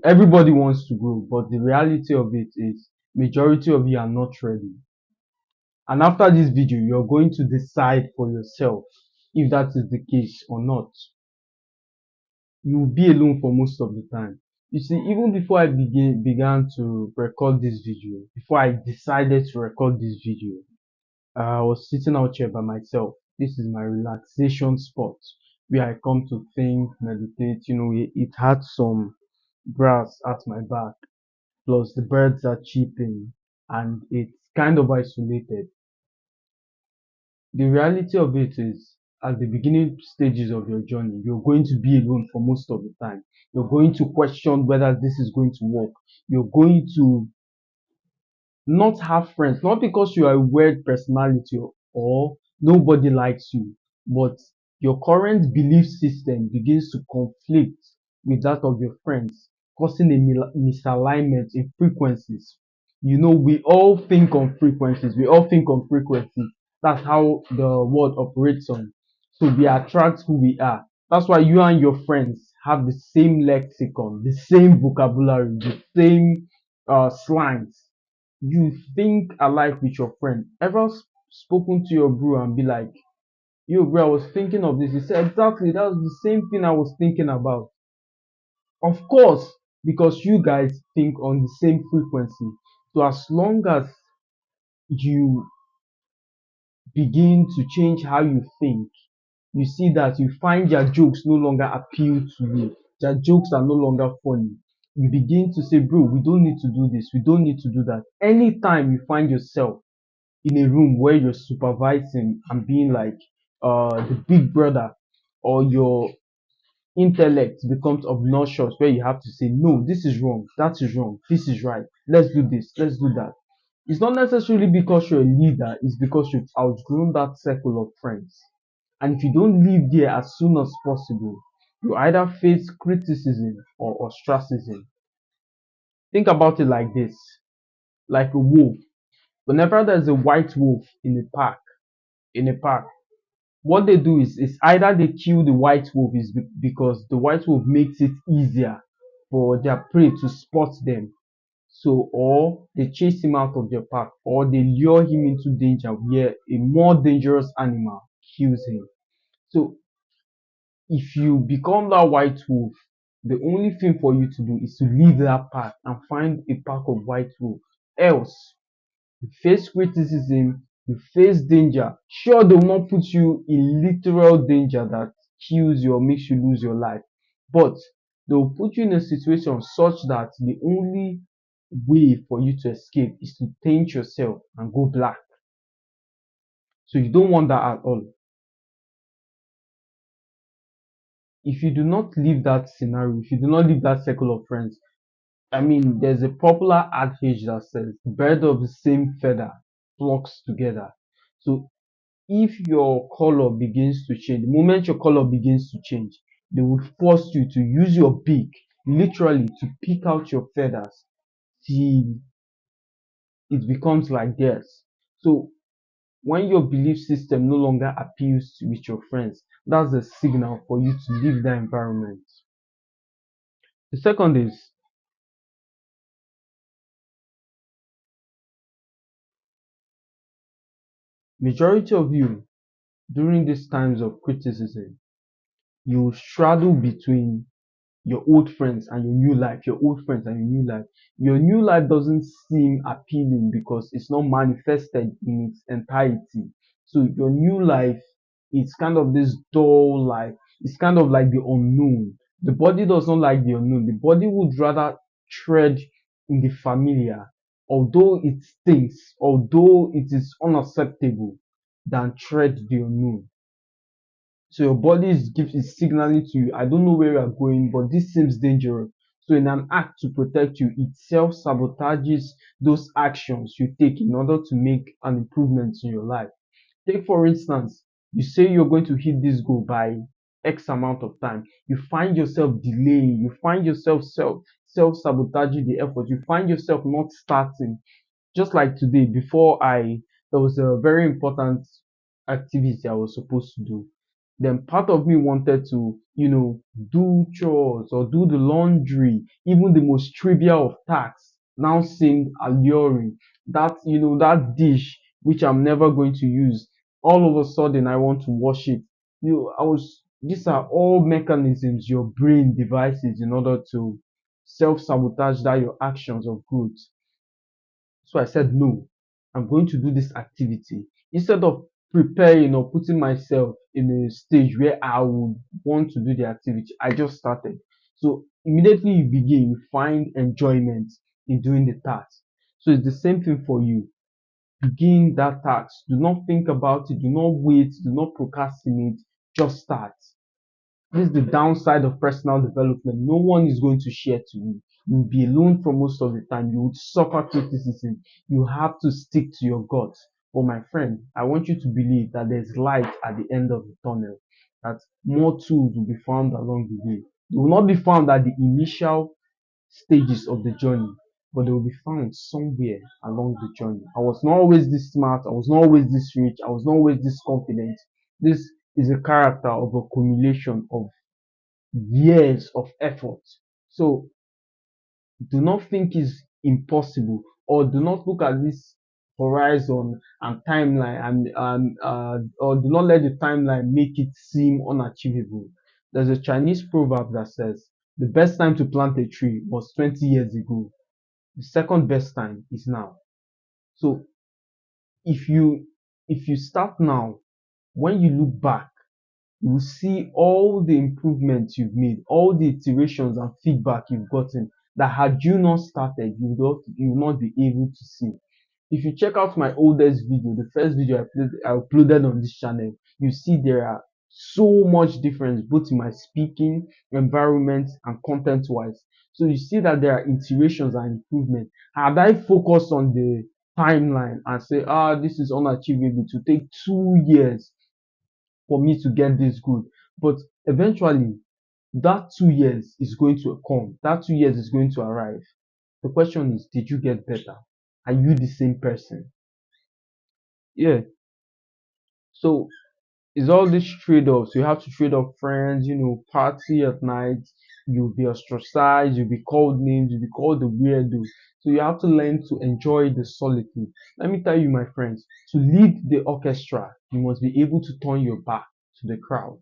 Everybody wants to grow, but the reality of it is majority of you are not ready. And after this video, you're going to decide for yourself if that is the case or not. You will be alone for most of the time. You see, even before I began to record this video, before I decided to record this video, I was sitting out here by myself. This is my relaxation spot where I come to think, meditate. It had some grass at my back, plus the birds are chirping, and it's kind of isolated. The reality of it is, at the beginning stages of your journey, you're going to be alone for most of the time. You're going to question whether this is going to work. You're going to not have friends, not because you are a weird personality or nobody likes you, but your current belief system begins to conflict with that of your friends, causing a misalignment in frequencies. We all think on frequencies. We all think on frequencies. That's how the world operates on. So we attract who we are. That's why you and your friends have the same lexicon, the same vocabulary, the same slangs. You think alike with your friend. Ever spoken to your bro and be like, yo, bro, I was thinking of this? He said, exactly, that was the same thing I was thinking about. Of course, because you guys think on the same frequency. So as long as you begin to change how you think, you see that you find their jokes no longer appeal to you. Their jokes are no longer funny. You begin to say, bro, we don't need to do this. We don't need to do that. Anytime you find yourself in a room where you're supervising and being like the big brother, or your intellect becomes obnoxious, where you have to say, no, this is wrong, that is wrong, this is right, let's do this, let's do that. It's not necessarily because you're a leader, it's because you've outgrown that circle of friends. And if you don't leave there as soon as possible, you either face criticism or ostracism. Think about it like this: like a wolf. Whenever there's a white wolf in a park, what they do is either they kill the white wolf because the white wolf makes it easier for their prey to spot them. So, or they chase him out of their pack, or they lure him into danger where a more dangerous animal kills him. So if you become that white wolf, the only thing for you to do is to leave that pack and find a pack of white wolves. Else, you face criticism, you face danger. Sure, they will not put you in literal danger that kills you or makes you lose your life, but they will put you in a situation such that the only way for you to escape is to taint yourself and go black. So you don't want that at all. If you do not leave that scenario, if you do not leave that circle of friends, I mean, there's a popular adage that says, bird of the same feather flocks together. So if your color begins to change, the moment your color begins to change, they will force you to use your beak literally to pick out your feathers till it becomes like theirs. So when your belief system no longer appeals with your friends, that's a signal for you to leave that environment. The second is, majority of you during these times of criticism, you straddle between your old friends and your new life, your old friends and your new life. Your new life doesn't seem appealing because it's not manifested in its entirety. So your new life is kind of this dull life. It's kind of like the unknown. The body does not like the unknown. The body would rather tread in the familiar, although it stinks, although it is unacceptable, than tread the unknown. So your body is signaling to you, I don't know where you are going, but this seems dangerous. So in an act to protect you, it self-sabotages those actions you take in order to make an improvement in your life. Take for instance, you say you're going to hit this goal by X amount of time. You find yourself delaying, you find yourself self-sabotaging the effort, you find yourself not starting. Just like today, there was a very important activity I was supposed to do. Then part of me wanted to, do chores or do the laundry. Even the most trivial of tasks now seemed alluring. That, that dish which I'm never going to use, all of a sudden I want to wash it. These are all mechanisms your brain devices in order to self sabotage that your actions of growth. So I said, no, I'm going to do this activity. Instead of preparing or putting myself in a stage where I would want to do the activity, I just started. So immediately you begin, you find enjoyment in doing the task. So it's the same thing for you. Begin that task. Do not think about it. Do not wait. Do not procrastinate. Just start. This is the downside of personal development. No one is going to share to you. You'll be alone for most of the time. You would suffer criticism. You have to stick to your guts. But my friend, I want you to believe that there's light at the end of the tunnel, that more tools will be found along the way. They will not be found at the initial stages of the journey, but they will be found somewhere along the journey. I was not always this smart. I was not always this rich. I was not always this confident. This is a character of accumulation of years of effort. So do not think it's impossible, or do not look at this horizon and timeline or do not let the timeline make it seem unachievable. There's a Chinese proverb that says the best time to plant a tree was 20 years ago. The second best time is now. So if you start now, when you look back, you will see all the improvements you've made, all the iterations and feedback you've gotten that had you not started, you would not be able to see. If you check out my oldest video, the first video I uploaded on this channel, you see there are so much difference both in my speaking, environment, and content wise. So you see that there are iterations and improvements. Had I focused on the timeline and say, this is unachievable to take 2 years for me to get this good. But eventually, that 2 years is going to come. That 2 years is going to arrive. The question is, did you get better? Are you the same person? Yeah. So it's all these trade-offs. You have to trade off friends, party at night, you'll be ostracized, you'll be called names, you'll be called the weirdo. So you have to learn to enjoy the solitude. Let me tell you, my friends, to lead the orchestra, you must be able to turn your back to the crowd.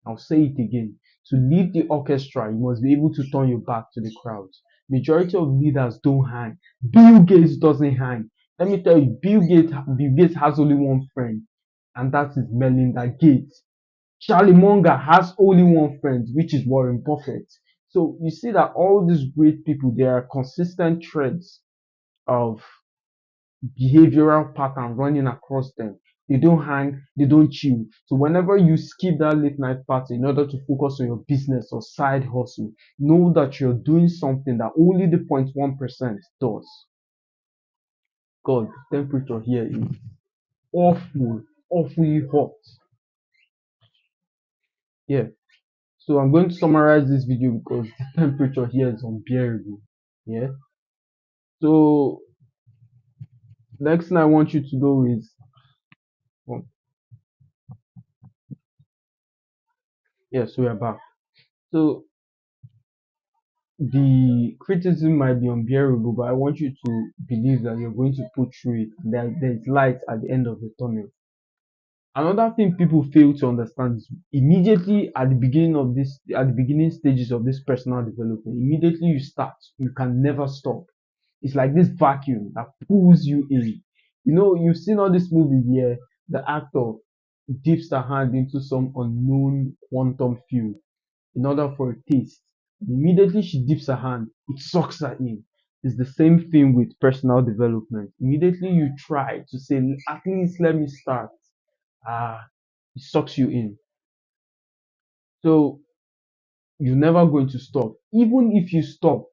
I'll say it again. To lead the orchestra, you must be able to turn your back to the crowds. Majority of leaders don't hang. Bill Gates doesn't hang. Let me tell you, Bill Gates has only one friend, and that is Melinda Gates. Charlie Munger has only one friend, which is Warren Buffett. So you see that all these great people, there are consistent threads of behavioral pattern running across them. They don't hang, they don't chill. So whenever you skip that late night party in order to focus on your business or side hustle, know that you're doing something that only the 0.1% does. God, the temperature here is awful, awfully hot. Yeah. So I'm going to summarize this video because the temperature here is unbearable. Yeah. So next thing I want you to do is, oh, yes, we are back. So the criticism might be unbearable, but I want you to believe that you're going to put through it. There's light at the end of the tunnel. Another thing people fail to understand is immediately at the beginning stages of this personal development, immediately you start, you can never stop. It's like this vacuum that pulls you in. You've seen all these movies here. The actor dips their hand into some unknown quantum field in order for a taste. Immediately she dips her hand, it sucks her in. It's the same thing with personal development. Immediately you try to say, at least let me start. It sucks you in. So you're never going to stop. Even if you stop,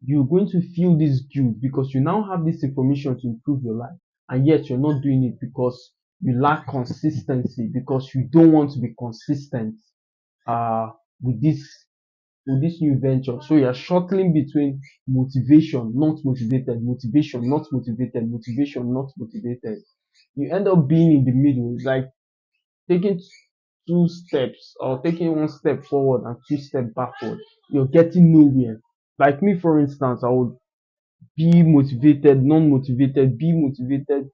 you're going to feel this guilt because you now have this information to improve your life, and yet you're not doing it because you lack consistency, because you don't want to be consistent uh, with this new venture. So you're shuttling between motivation, not motivated, motivation, not motivated, motivation, not motivated. You end up being in the middle. It's like taking two steps or taking one step forward and two steps backward, you're getting nowhere. Like me, for instance, I would be motivated, non-motivated, be motivated,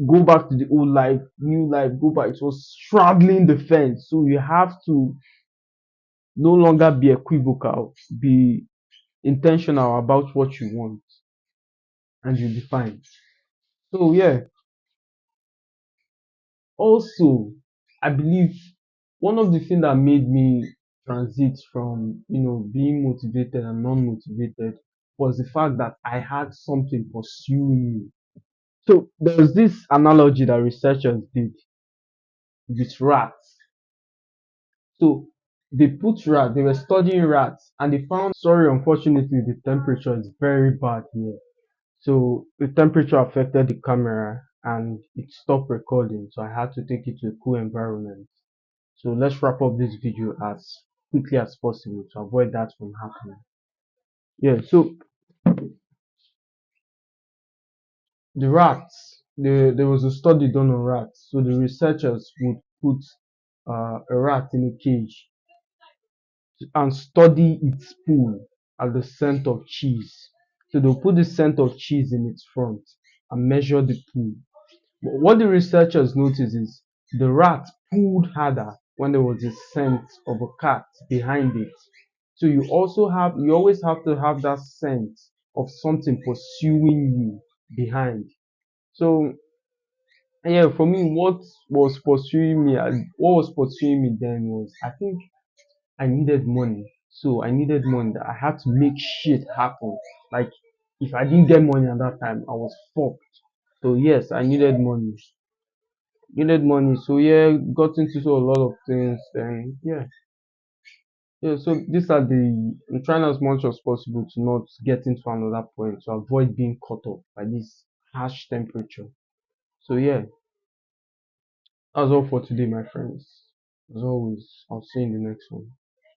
go back to the old life, new life, go back. It was straddling the fence. So you have to no longer be equivocal, be intentional about what you want, and you'll be fine. So yeah, also I believe one of the things that made me transit from being motivated and non-motivated was the fact that I had something pursuing me. So there was this analogy that researchers did with rats. So they were studying rats and they found, sorry, unfortunately, the temperature is very bad here. So the temperature affected the camera and it stopped recording. So I had to take it to a cool environment. So let's wrap up this video as quickly as possible to avoid that from happening. Yeah, so the rats, there was a study done on rats. So the researchers would put a rat in a cage and study its poo at the scent of cheese. So they'll put the scent of cheese in its front and measure the poo. But what the researchers noticed is the rat pulled harder when there was a scent of a cat behind it. So you always have to have that sense of something pursuing you behind. So yeah, for me, what was pursuing me then was, I think, I needed money. So I needed money. That I had to make shit happen. Like if I didn't get money at that time, I was fucked. So yes, I needed money. Needed money. So yeah, got into a lot of things. And yeah, yeah. So these are I'm trying as much as possible to not get into another point to avoid being caught up by this harsh temperature. So yeah, that's all for today, my friends. As always, I'll see you in the next one.